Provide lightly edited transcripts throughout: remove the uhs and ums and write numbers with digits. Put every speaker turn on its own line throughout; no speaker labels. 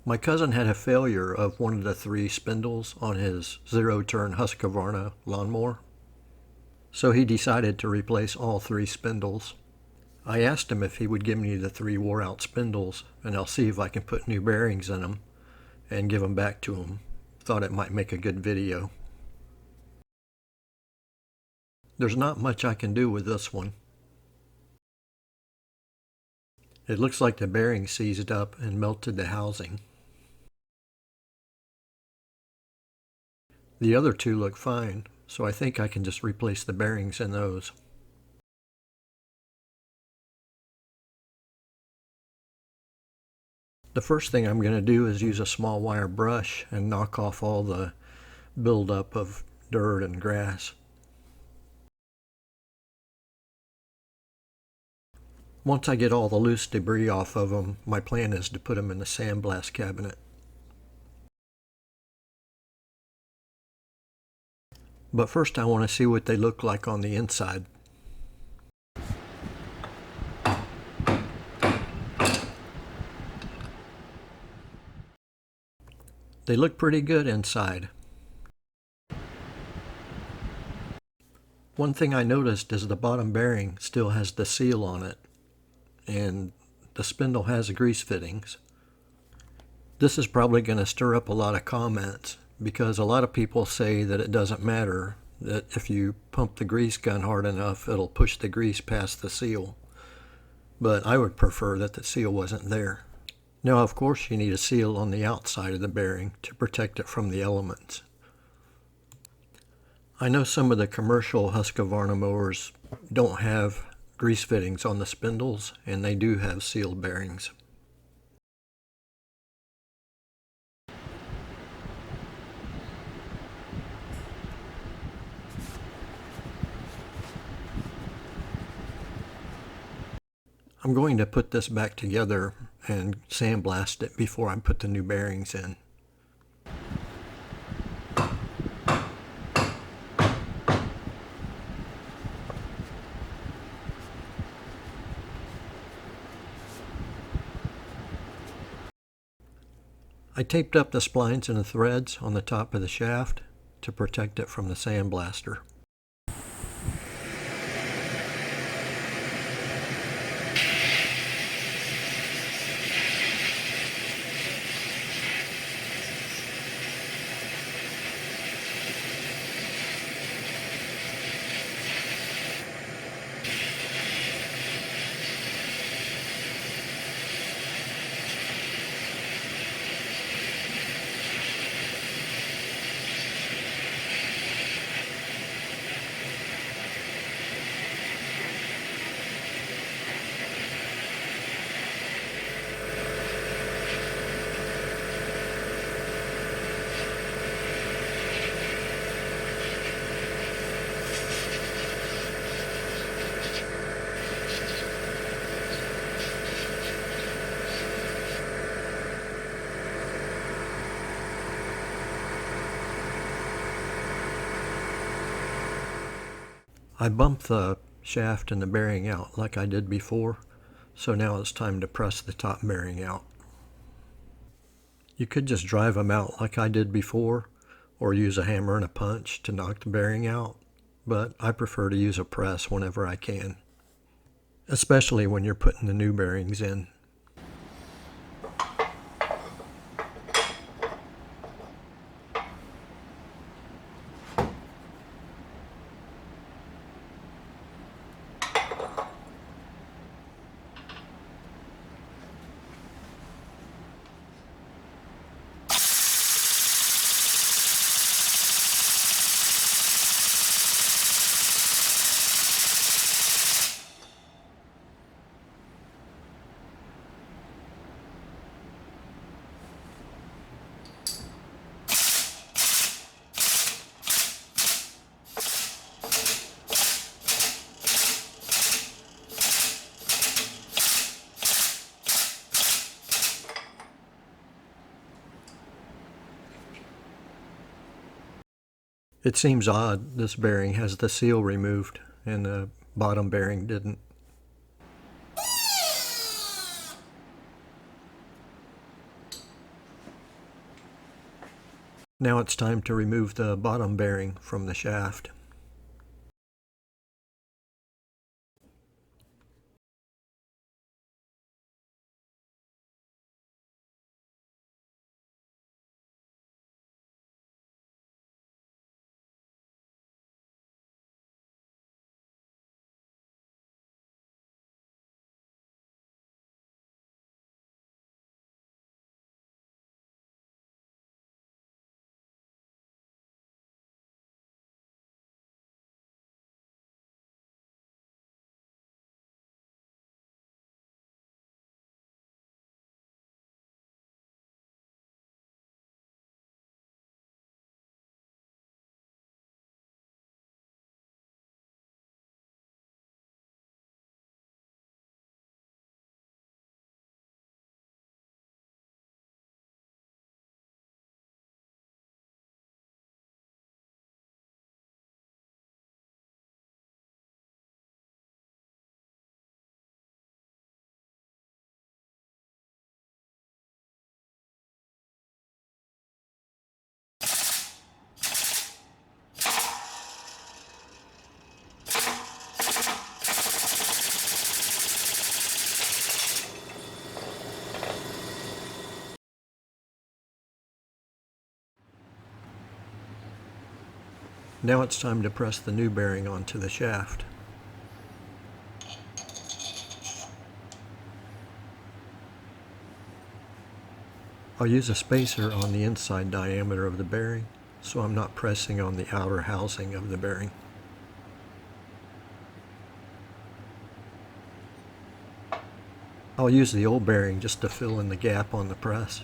My cousin had a failure of one of the 3 spindles on his zero-turn Husqvarna lawnmower, so he decided to replace all 3 spindles. I asked him if he would give me the 3 wore-out spindles, and I'll see if I can put new bearings in them and give them back to him. Thought it might make a good video. There's not much I can do with this one. It looks like the bearing seized up and melted the housing. The other 2 look fine, so I think I can just replace the bearings in those. The first thing I'm going to do is use a small wire brush and knock off all the buildup of dirt and grass. Once I get all the loose debris off of them, my plan is to put them in the sandblast cabinet. But first I want to see what they look like on the inside. They look pretty good inside. One thing I noticed is the bottom bearing still has the seal on it, and the spindle has grease fittings. This is probably going to stir up a lot of comments, because a lot of people say that it doesn't matter, that if you pump the grease gun hard enough, it'll push the grease past the seal. But I would prefer that the seal wasn't there. Now, of course, you need a seal on the outside of the bearing to protect it from the elements. I know some of the commercial Husqvarna mowers don't have grease fittings on the spindles, and they do have sealed bearings. I'm going to put this back together and sandblast it before I put the new bearings in. I taped up the splines and the threads on the top of the shaft to protect it from the sandblaster. I bumped the shaft and the bearing out like I did before, so now it's time to press the top bearing out. You could just drive them out like I did before, or use a hammer and a punch to knock the bearing out, but I prefer to use a press whenever I can, especially when you're putting the new bearings in. It seems odd this bearing has the seal removed and the bottom bearing didn't. Now it's time to remove the bottom bearing from the shaft. Now it's time to press the new bearing onto the shaft. I'll use a spacer on the inside diameter of the bearing, so I'm not pressing on the outer housing of the bearing. I'll use the old bearing just to fill in the gap on the press,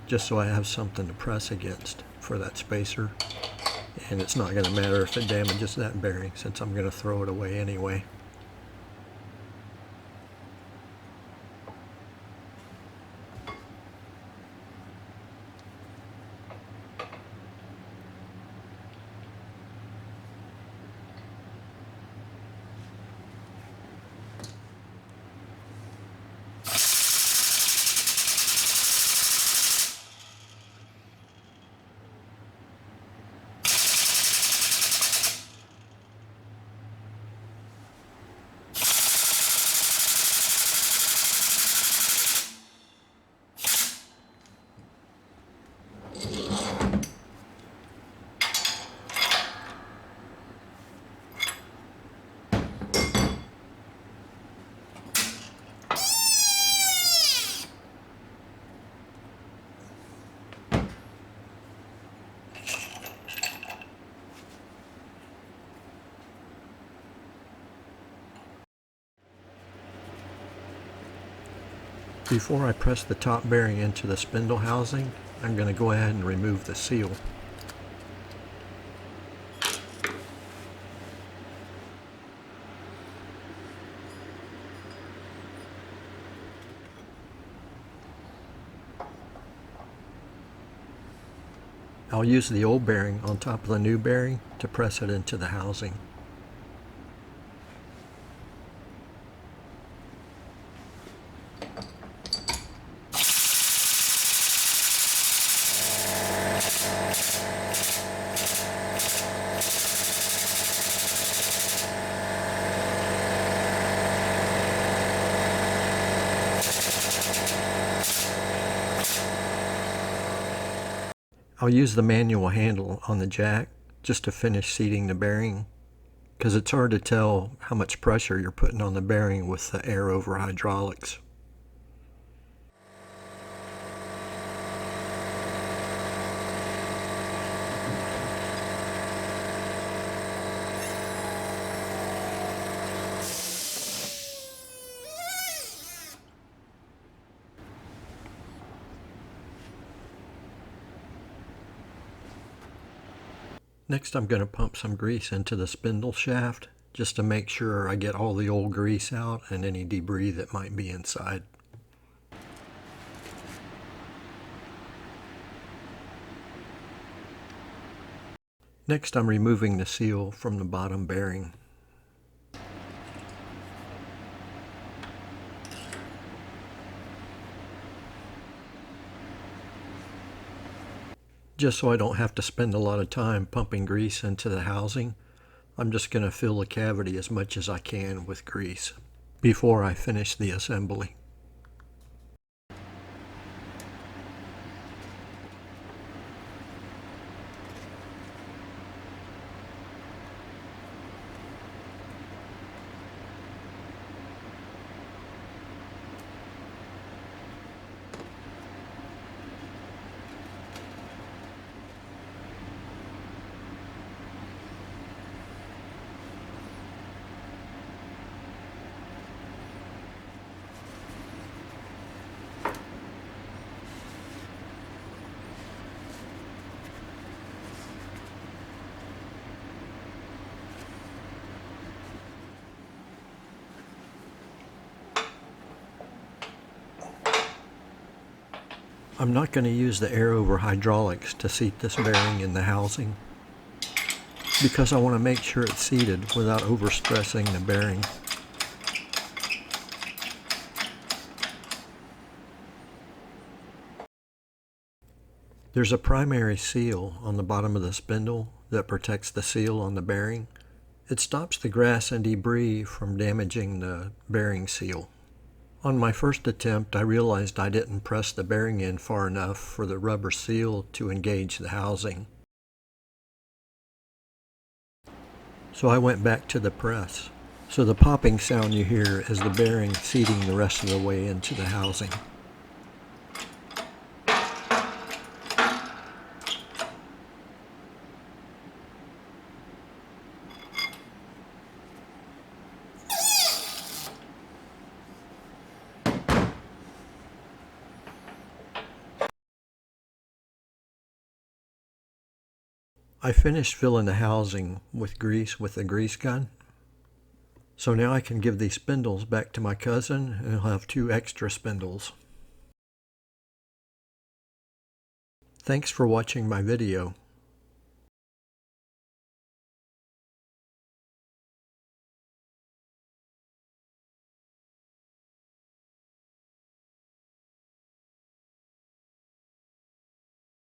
just so I have something to press against for that spacer. And it's not going to matter if it damages that bearing, since I'm going to throw it away anyway. Before I press the top bearing into the spindle housing, I'm going to go ahead and remove the seal. I'll use the old bearing on top of the new bearing to press it into the housing. I'll use the manual handle on the jack just to finish seating the bearing, because it's hard to tell how much pressure you're putting on the bearing with the air over hydraulics. Next, I'm going to pump some grease into the spindle shaft just to make sure I get all the old grease out and any debris that might be inside. Next, I'm removing the seal from the bottom bearing. Just so I don't have to spend a lot of time pumping grease into the housing, I'm just going to fill the cavity as much as I can with grease before I finish the assembly. I'm not going to use the air over hydraulics to seat this bearing in the housing because I want to make sure it's seated without overstressing the bearing. There's a primary seal on the bottom of the spindle that protects the seal on the bearing. It stops the grass and debris from damaging the bearing seal. On my first attempt, I realized I didn't press the bearing in far enough for the rubber seal to engage the housing. So I went back to the press. So the popping sound you hear is the bearing seating the rest of the way into the housing. I finished filling the housing with grease with a grease gun. So now I can give these spindles back to my cousin and he'll have 2 extra spindles. Thanks for watching my video.